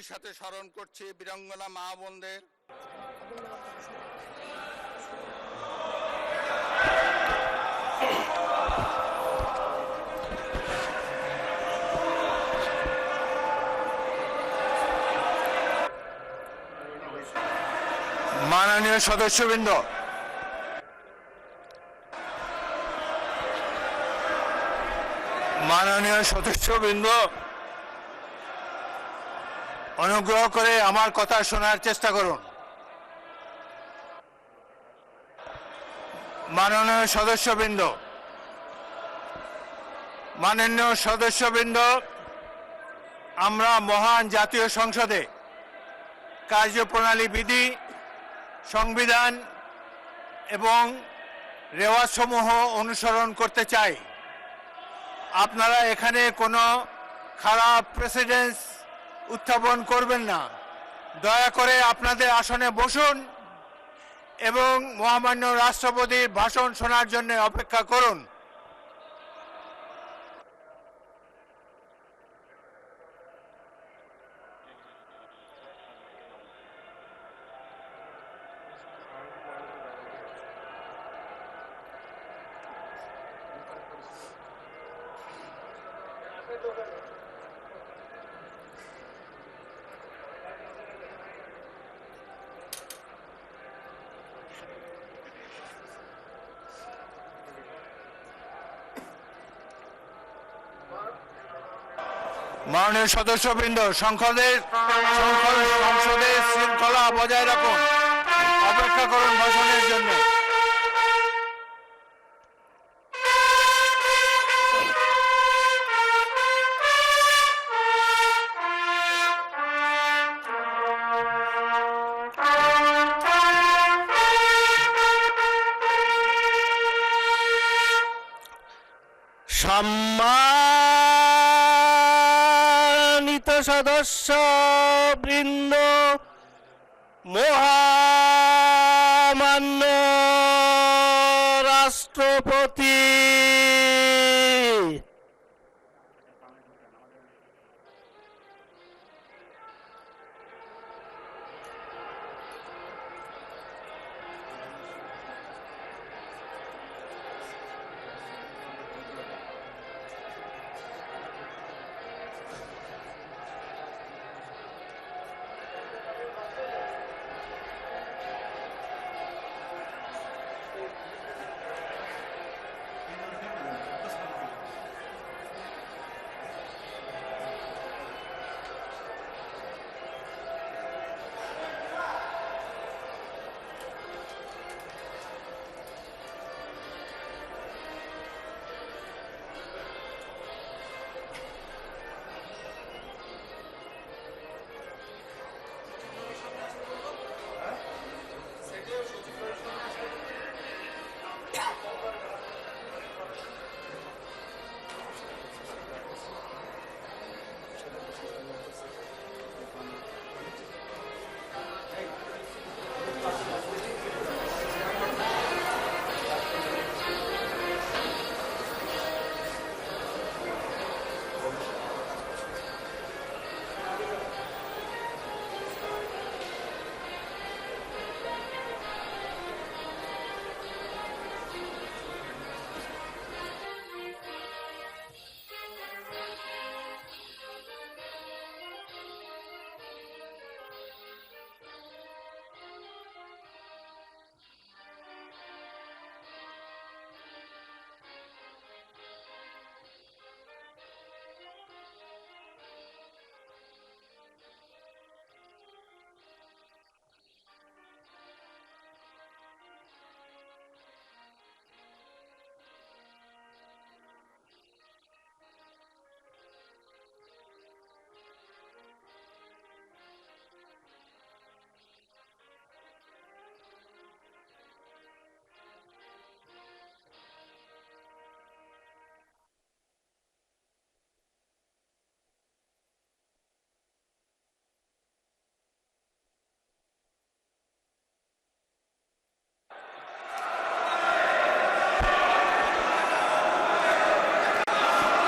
একই সাথে স্মরণ করছি বীরাঙ্গনা মা বোনদের। মাননীয় সদস্যবৃন্দ, অনুগ্রহ করে আমার কথা শোনার চেষ্টা করুন। মাননীয় সদস্যবৃন্দ, আমরা মহান জাতীয় সংসদে কার্যপ্রণালী বিধি, সংবিধান এবং রেওয়াজসমূহ অনুসরণ করতে চাই। আপনারা এখানে কোনো খারাপ প্রেসিডেন্স উত্থাপন করবেন না। দয়া করে আপনাদের আসনে বসুন এবং মহামান্য রাষ্ট্রপতির ভাষণ শোনার জন্য অপেক্ষা করুন। মাননীয় সদস্যবৃন্দ, সংসদের শৃঙ্খলা বজায় রাখুন। অপেক্ষা করুন ভাষণের জন্য। সম্মানিত সদস্যবৃন্দ, মহামান্য রাষ্ট্রপতি,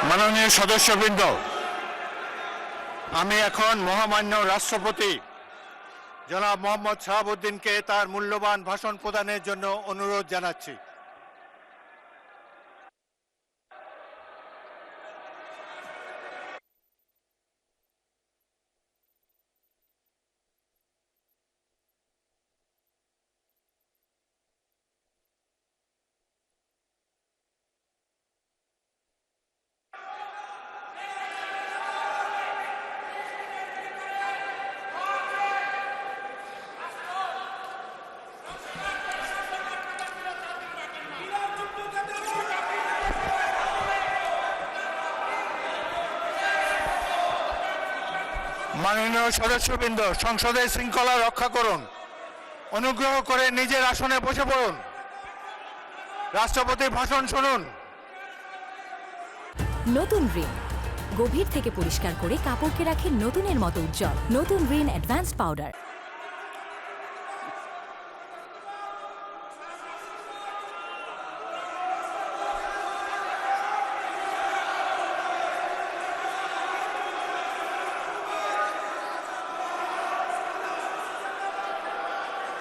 মাননীয় সদস্যবৃন্দ, আমি এখন মহামান্য রাষ্ট্রপতি জনাব মোহাম্মদ শাহাবুদ্দিনকে তার মূল্যবান ভাষণ প্রদানের জন্য অনুরোধ জানাচ্ছি। মাননীয় সদস্যবৃন্দ, সংসদের শৃঙ্খলা রক্ষা করুন। অনুগ্রহ করে নিজের আসনে বসে পড়ুন। রাষ্ট্রপতির ভাষণ শুনুন। নতুন রিন গভীর থেকে পরিষ্কার করে কাপড়কে রাখে নতুনের মতো উজ্জ্বল। নতুন রিন অ্যাডভান্স পাউডার।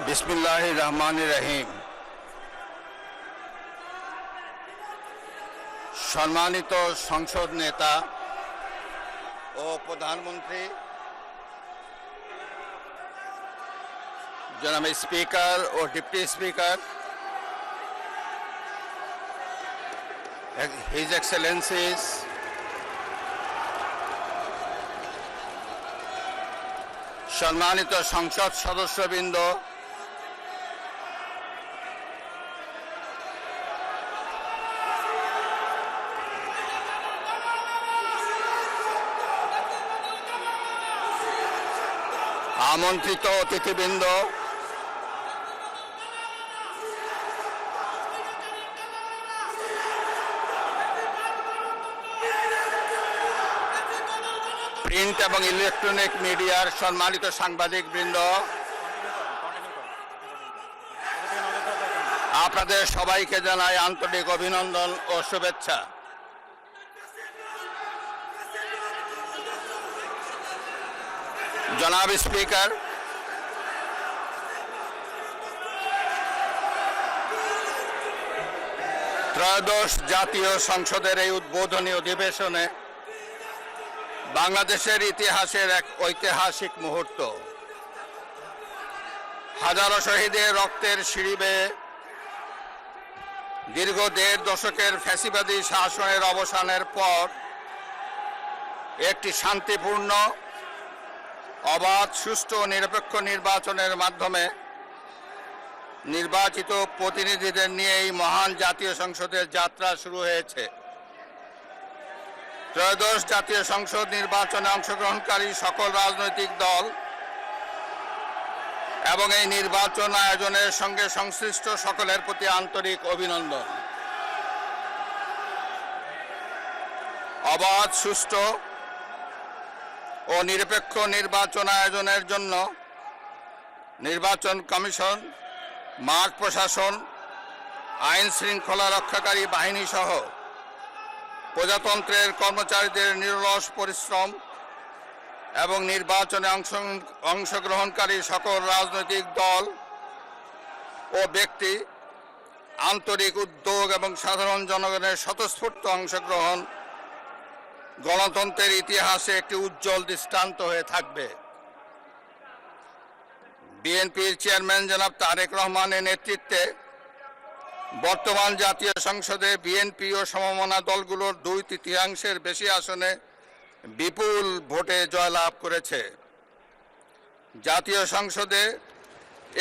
বিসমিল্লাহির রহমানির রহিম। সম্মানিত সংসদ নেতা ও প্রধানমন্ত্রী, জনাব স্পিকার ও ডিপ্টি স্পিকার, হিজ এক্সেলেন্সিস, সম্মানিত সংসদ সদস্যবৃন্দ, আমন্ত্রিত অতিথিবৃন্দ, প্রিন্ট এবং ইলেকট্রনিক মিডিয়ার সম্মানিত সাংবাদিকবৃন্দ, আপনাদের সবাইকে জানাই আন্তরিক অভিনন্দন ও শুভেচ্ছা। জনাব স্পিকার, ত্রয়োদশ জাতীয় সংসদের এই উদ্বোধনী অধিবেশনে বাংলাদেশের ইতিহাসের এক ঐতিহাসিক মুহূর্ত। হাজারো শহীদের রক্তের সিঁড়ি বেয়ে দীর্ঘ ১.৫ দশকের ফ্যাসিবাদী শাসনের অবসানের পর একটি শান্তিপূর্ণ, অবাধ, সুষ্ঠু ও নিরপেক্ষ নির্বাচনের মাধ্যমে নির্বাচিত প্রতিনিধিদের নিয়ে এই মহান জাতীয় সংসদের যাত্রা শুরু হয়েছে। ত্রয়োদশ জাতীয় সংসদ নির্বাচনে অংশগ্রহণকারী সকল রাজনৈতিক দল এবং এই নির্বাচন আয়োজনের সঙ্গে সংশ্লিষ্ট সকলের প্রতি আন্তরিক অভিনন্দন। অবাধ, সুষ্ঠু ও নিরপেক্ষ নির্বাচন আয়োজনের জন্য নির্বাচন কমিশন, মাঠ প্রশাসন, আইন শৃঙ্খলা রক্ষাকারী বাহিনী সহ প্রজাতন্ত্রের কর্মচারীদের নিরলস পরিশ্রম এবং নির্বাচনে অংশগ্রহণকারী সকল রাজনৈতিক দল ও ব্যক্তি, আন্তরিক উদ্যোগ এবং সাধারণ জনগণের স্বতঃস্ফূর্ত অংশগ্রহণ গণতন্ত্রের ইতিহাসে একটি উজ্জ্বল দৃষ্টান্ত হয়ে থাকবে। বিএনপির চেয়ারম্যান জনাব তারেক রহমানের নেতৃত্বে বর্তমান জাতীয় সংসদে বিএনপি ও সমমনা দলগুলোর 2/3 বেশি আসনে বিপুল ভোটে জয়লাভ করেছে। জাতীয় সংসদে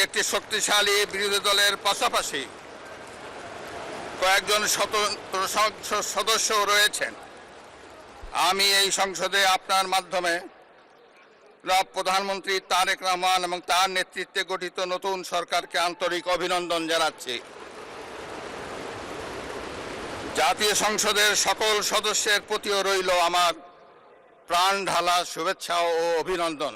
একটি শক্তিশালী বিরোধী দলের পাশাপাশি কয়েকজন স্বতন্ত্র সদস্য রয়েছেন। আমি এই সংসদে আপনার মাধ্যমে প্রধানমন্ত্রী তারেক রহমান এবং তার নেতৃত্বে গঠিত নতুন সরকারকে আন্তরিক অভিনন্দন জানাচ্ছি। জাতীয় সংসদের সকল সদস্যের প্রতিও রইল আমার প্রাণ ঢালা শুভেচ্ছা ও অভিনন্দন।